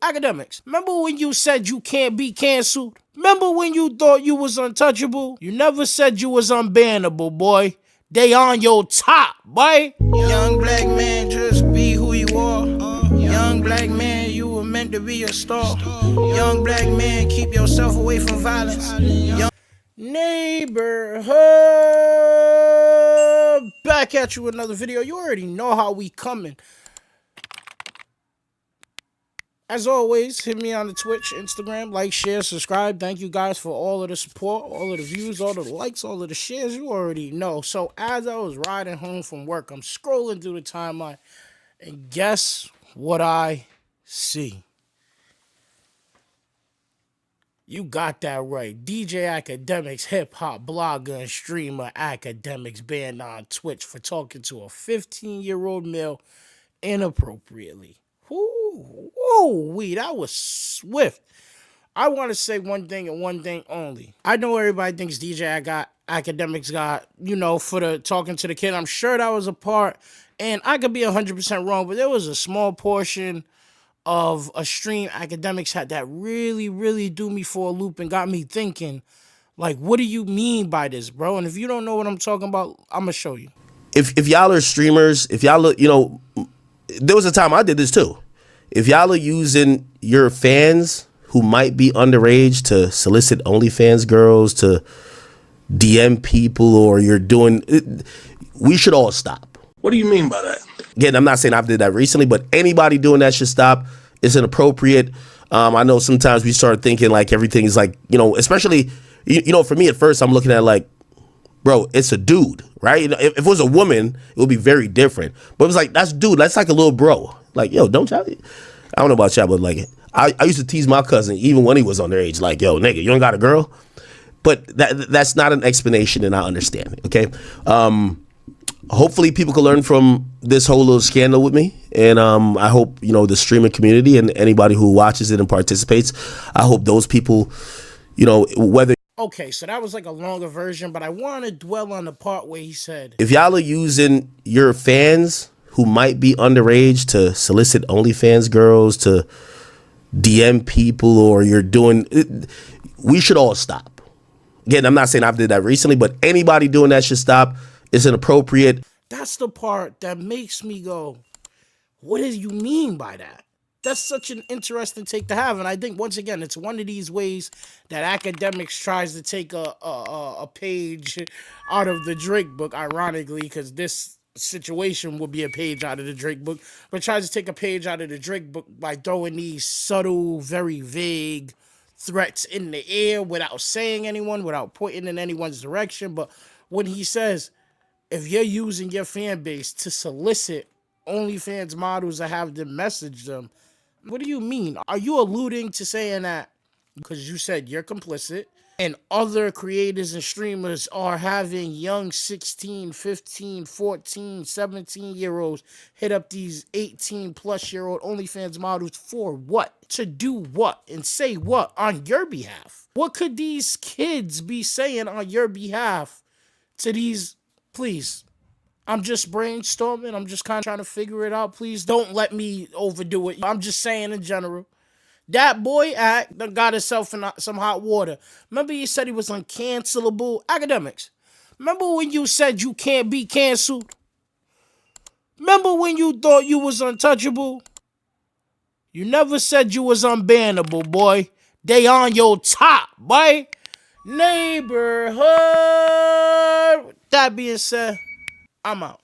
Academics, remember when you said you can't be canceled? Remember when you thought you was untouchable? You never said you was unbannable, boy. They on your top, boy. Young black man, just be who you are. Young black man, you were meant to be a star. Young black man, keep yourself away from violence. Neighborhood, back at you with another video. You already know how we coming. As always, hit me on the Twitch, Instagram, like, share, subscribe. Thank you guys for all of the support, all of the views, all of the likes, all of the shares. You already know. So as I was riding home from work, I'm scrolling through the timeline, and guess what I see? You got that right. DJAkademiks, hip-hop blogger and streamer Academics, banned on Twitch for talking to a 15-year-old male inappropriately. Whoa, that was swift. I want to say one thing and one thing only. I know everybody thinks Academics got, for the talking to the kid. I'm sure that was a part, and I could be 100% wrong, but there was a small portion of a stream Academics had that really, really threw me for a loop and got me thinking, like, what do you mean by this, bro? And if you don't know what I'm talking about, I'm going to show you. If y'all are streamers, if y'all look, there was a time I did this too. If y'all are using your fans who might be underage to solicit OnlyFans girls, to DM people, or you're doing it, we should all stop. What do you mean by that? Again, I'm not saying I did that recently, but anybody doing that should stop. It's inappropriate. I know sometimes we start thinking like everything is like, especially, for me at first, I'm looking at like, bro, it's a dude, right? If it was a woman, it would be very different. But it was like, that's dude, that's like a little bro. Like, yo, don't y'all, I don't know about y'all, but like, I used to tease my cousin even when he was underage, like, yo, nigga, you ain't got a girl? But that's not an explanation, and I understand it, okay? Hopefully people can learn from this whole little scandal with me. And I hope, the streaming community and anybody who watches it and participates, I hope those people, whether... Okay, so that was like a longer version, but I want to dwell on the part where he said, if y'all are using your fans who might be underage to solicit OnlyFans girls, to DM people, or you're doing it, we should all stop. Again, I'm not saying I did that recently, but anybody doing that should stop. It's inappropriate. That's the part that makes me go, what do you mean by that? That's such an interesting take to have. And I think, once again, it's one of these ways that Academics tries to take a page out of the Drake book, ironically, because this situation would be a page out of the Drake book, but tries to take a page out of the Drake book by throwing these subtle, very vague threats in the air without saying anyone, without pointing in anyone's direction. But when he says, if you're using your fan base to solicit OnlyFans models to have them message them, what do you mean? Are you alluding to saying that because you said you're complicit and other creators and streamers are having young 16, 15, 14, 17-year-olds hit up these 18-plus-year-old OnlyFans models for what? To do what? And say what on your behalf? What could these kids be saying on your behalf to these... Please, I'm just brainstorming. I'm just kind of trying to figure it out. Please don't let me overdo it. I'm just saying in general. That boy act done got himself in some hot water. Remember he said he was uncancelable? Academics, remember when you said you can't be canceled? Remember when you thought you was untouchable? You never said you was unbannable, boy. They on your top, boy. Neighborhood. That being said, I'm out.